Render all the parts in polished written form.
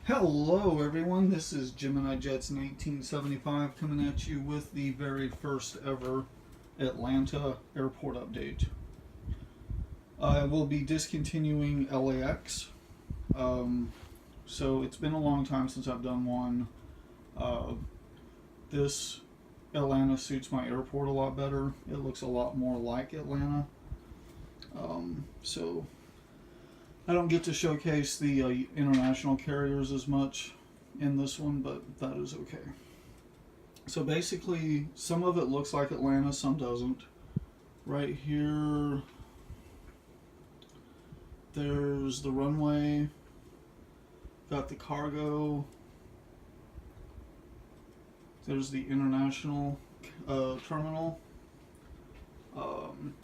Hello everyone, this is Gemini Jets 1975 coming at you with the very first ever Atlanta airport update. I will be discontinuing LAX. So it's been a long time since I've done one. Uh, this Atlanta suits my airport a lot better. It looks a lot more like Atlanta. So I don't get to showcase the international carriers as much in this one, but that is okay. So basically, some of it looks like Atlanta, some doesn't. Right here, there's the runway, got the cargo, there's the international terminal.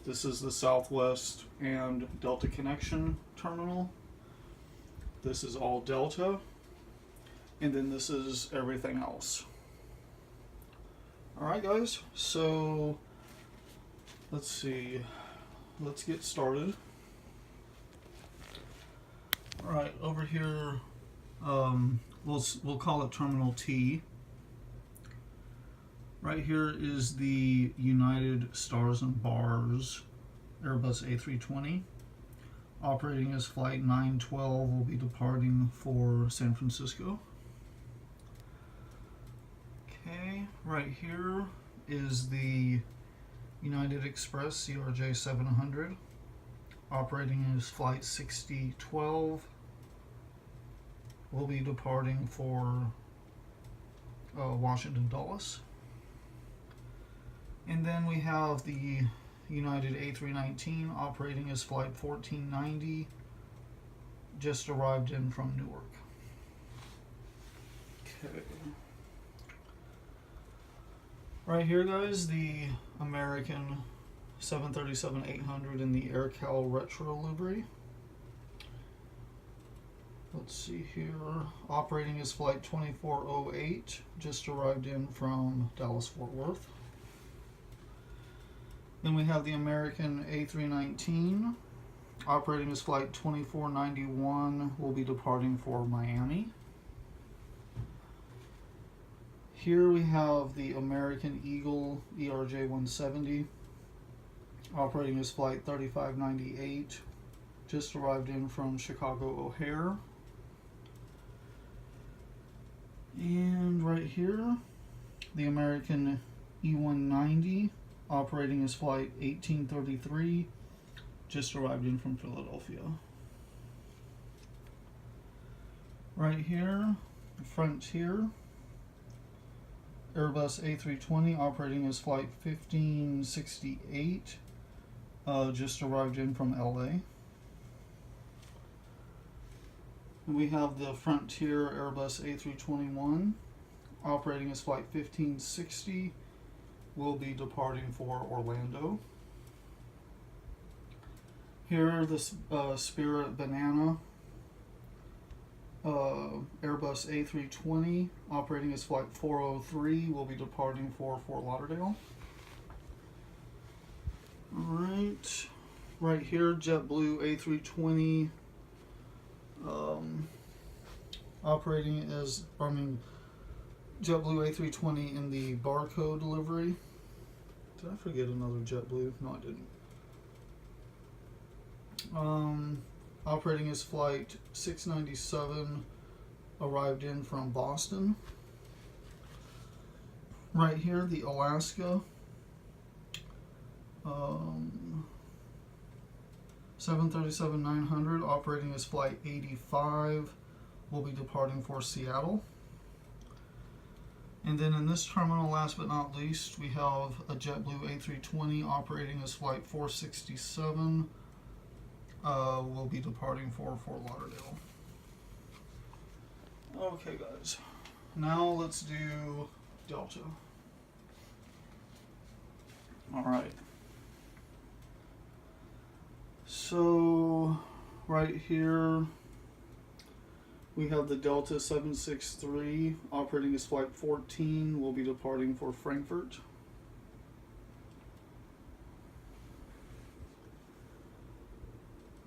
This is the Southwest and Delta Connection terminal. This is all Delta. And then this is everything else. Alright guys, so let's see. Let's get started. Alright, over here, we'll call it Terminal T. Right here is the United Stars and Bars Airbus A320. Operating as Flight 912, will be departing for San Francisco. Okay, right here is the United Express CRJ 700. Operating as Flight 6012, will be departing for Washington Dulles. And then we have the United A319 operating as Flight 1490, just arrived in from Newark. Okay. Right here, guys, the American 737-800 in the AirCal Retro livery. Let's see here. Operating as Flight 2408, just arrived in from Dallas-Fort Worth. Then we have the American A319 operating as Flight 2491, will be departing for Miami. Here we have the American Eagle ERJ 170 operating as Flight 3598, just arrived in from Chicago O'Hare. And right here, the American E190 operating as Flight 1833, just arrived in from Philadelphia. Right here, Frontier Airbus A320 operating as Flight 1568, just arrived in from LA. And we have the Frontier Airbus A321 operating as Flight 1560, will be departing for Orlando. Here, this Spirit Banana Airbus A320 operating as Flight 403, will be departing for Fort Lauderdale. Alright, right here, JetBlue A320 operating as, JetBlue A320 in the barcode delivery. Did I forget another JetBlue? No, I didn't. Operating as Flight 697, arrived in from Boston. Right here, the Alaska 737-900 operating as Flight 85, will be departing for Seattle. And then in this terminal, last but not least, we have a JetBlue A320 operating as Flight 467, will be departing for Fort Lauderdale. Okay guys, now let's do Delta. Alright. So, right here, we have the Delta 763 operating as Flight 14, will be departing for Frankfurt.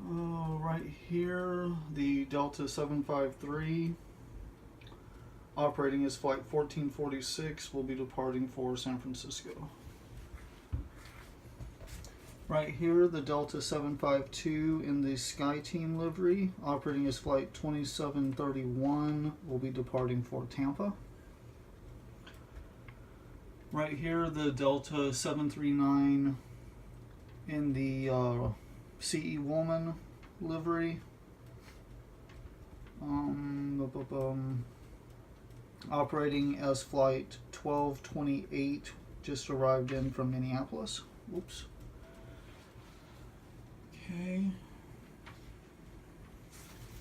Right here, the Delta 753 operating as flight 1446, will be departing for San Francisco. Right here, the Delta 752 in the SkyTeam livery, operating as flight 2731, will be departing for Tampa. Right here, the Delta 739 in the CE Woman livery, operating as flight 1228, just arrived in from Minneapolis. Whoops. Okay.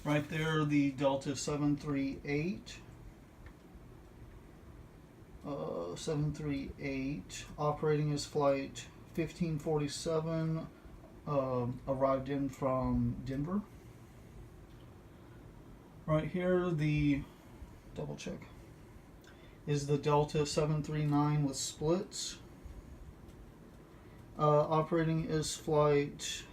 Right there, the Delta 738. 738, operating as flight 1547, arrived in from Denver. Right here, the double check is the Delta 739 with splits, operating as flight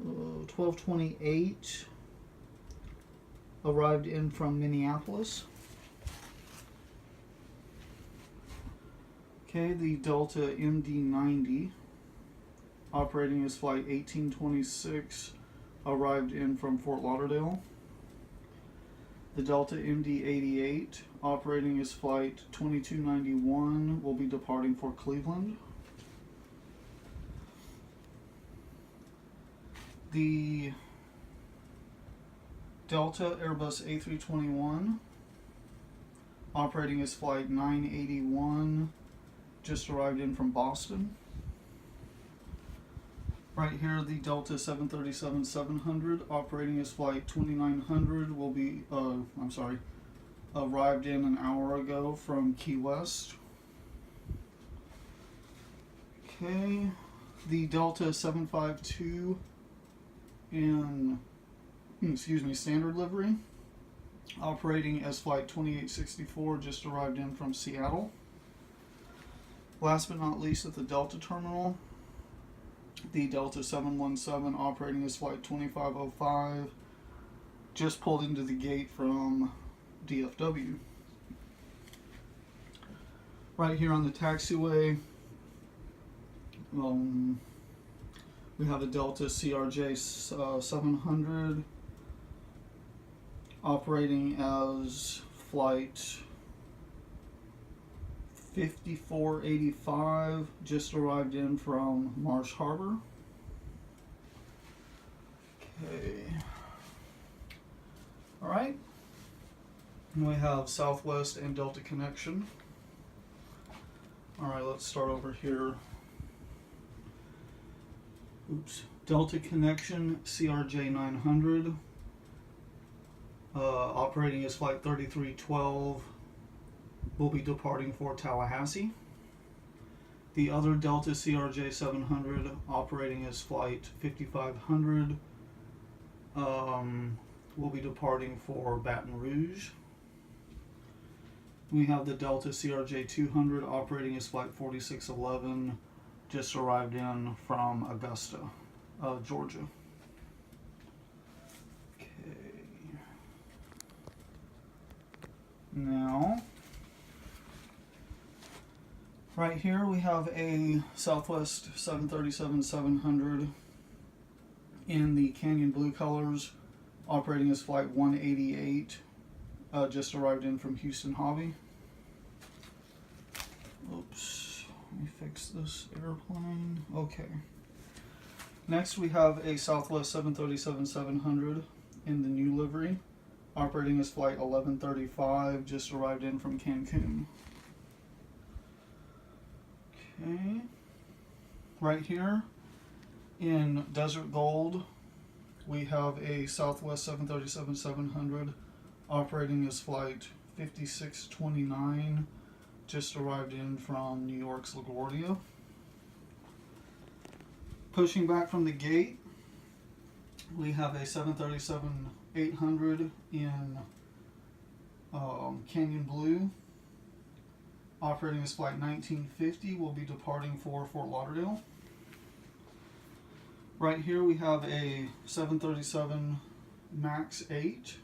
1228, arrived in from Minneapolis. Okay, the Delta MD-90, operating as flight 1826, arrived in from Fort Lauderdale. The Delta MD-88, operating as flight 2291, will be departing for Cleveland. The Delta Airbus A321, operating as flight 981, just arrived in from Boston. Right here, the Delta 737-700, operating as flight 2900, will be, arrived in an hour ago from Key West. Okay, the Delta 752 in, standard livery, operating as flight 2864, just arrived in from Seattle. Last but not least, at the Delta terminal, the Delta 717, operating as flight 2505, just pulled into the gate from DFW. Right here on the taxiway, we have a Delta CRJ 700, operating as flight 5485, just arrived in from Marsh Harbor. Okay. All right. And we have Southwest and Delta connection. All right, let's start over here. Oops. Delta connection CRJ 900, operating as flight 3312, will be departing for Tallahassee. The other Delta CRJ 700, operating as flight 5500, will be departing for Baton Rouge. We have the Delta CRJ 200, operating as flight 4611, just arrived in from Augusta, Georgia. Okay. Now, right here we have a Southwest 737-700 in the Canyon Blue colors, operating as flight 188, just arrived in from Houston Hobby. Oops, let me fix this airplane. Okay. Next we have a Southwest 737-700 in the new livery, operating as flight 1135, just arrived in from Cancun. Okay. Right here in Desert Gold, we have a Southwest 737-700 operating as flight 5629, just arrived in from New York's LaGuardia. Pushing back from the gate, we have a 737-800 in Canyon Blue, operating as flight 1950, will be departing for Fort Lauderdale. Right here we have a 737 MAX 8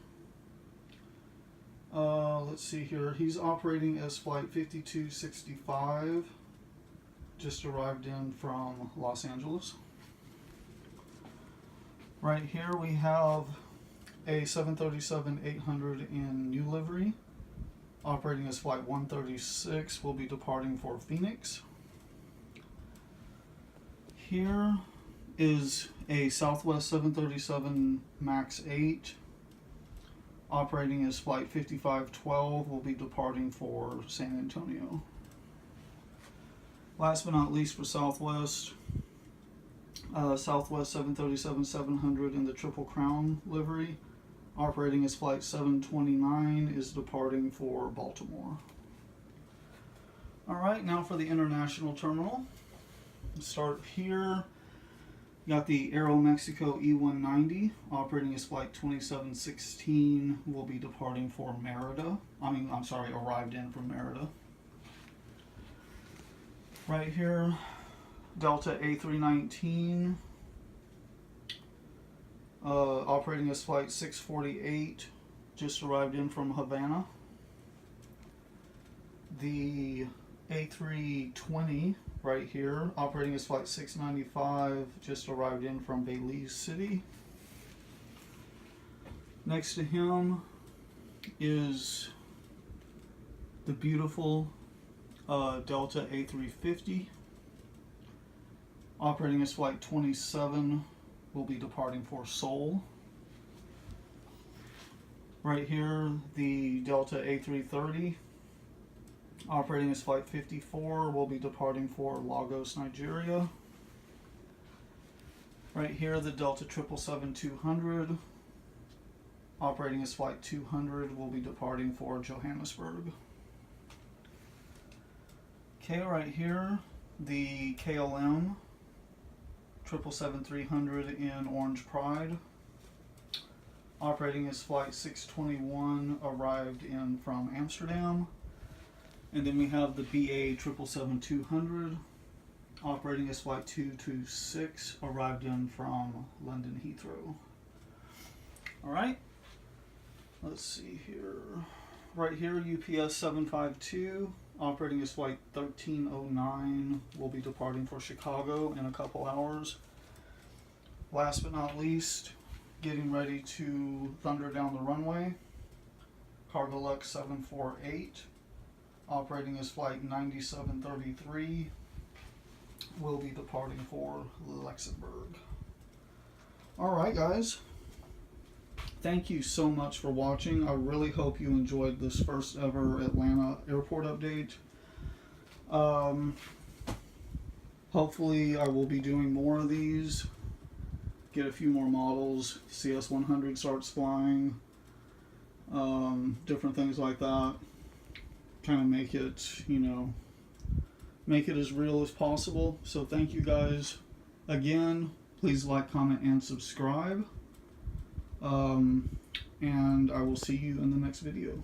Let's see here. He's operating as flight 5265. Just arrived in from Los Angeles. Right here we have a 737-800 in new livery, operating as flight 136. Will be departing for Phoenix. Here is a Southwest 737 MAX 8, operating as flight 5512. Will be departing for San Antonio. Last but not least for Southwest, Southwest 737-700 in the Triple Crown livery, operating as flight 729, is departing for Baltimore. Alright, now for the international terminal. Let's start here. Got the Aeromexico E190, operating as flight 2716, will be departing for Merida. Arrived in from Merida. Right here, Delta A319, operating as flight 648, just arrived in from Havana. The A320 right here, operating as flight 695, just arrived in from Belize City. Next to him is the beautiful Delta A350, operating as flight 27, will be departing for Seoul. Right here, the Delta A330, operating as flight 54, will be departing for Lagos, Nigeria. Right here, the Delta 777-200, operating as flight 200, will be departing for Johannesburg. Okay, right here, the KLM 777-300 in Orange Pride, operating as flight 621, arrived in from Amsterdam. And then we have the BA 777-200, operating as flight 226, arrived in from London Heathrow. Alright, let's see here. Right here, UPS 752, operating as flight 1309, will be departing for Chicago in a couple hours. Last but not least, getting ready to thunder down the runway, Cargolux 748, operating as flight 9733, will be departing for Luxembourg. Alright guys, thank you so much for watching. I really hope you enjoyed this first ever Atlanta airport update. Hopefully I will be doing more of these, get a few more models, CS100 starts flying, different things like that. Kind of make it, make it as real as possible. So thank you guys again. Please like, comment, and subscribe. And I will see you in the next video.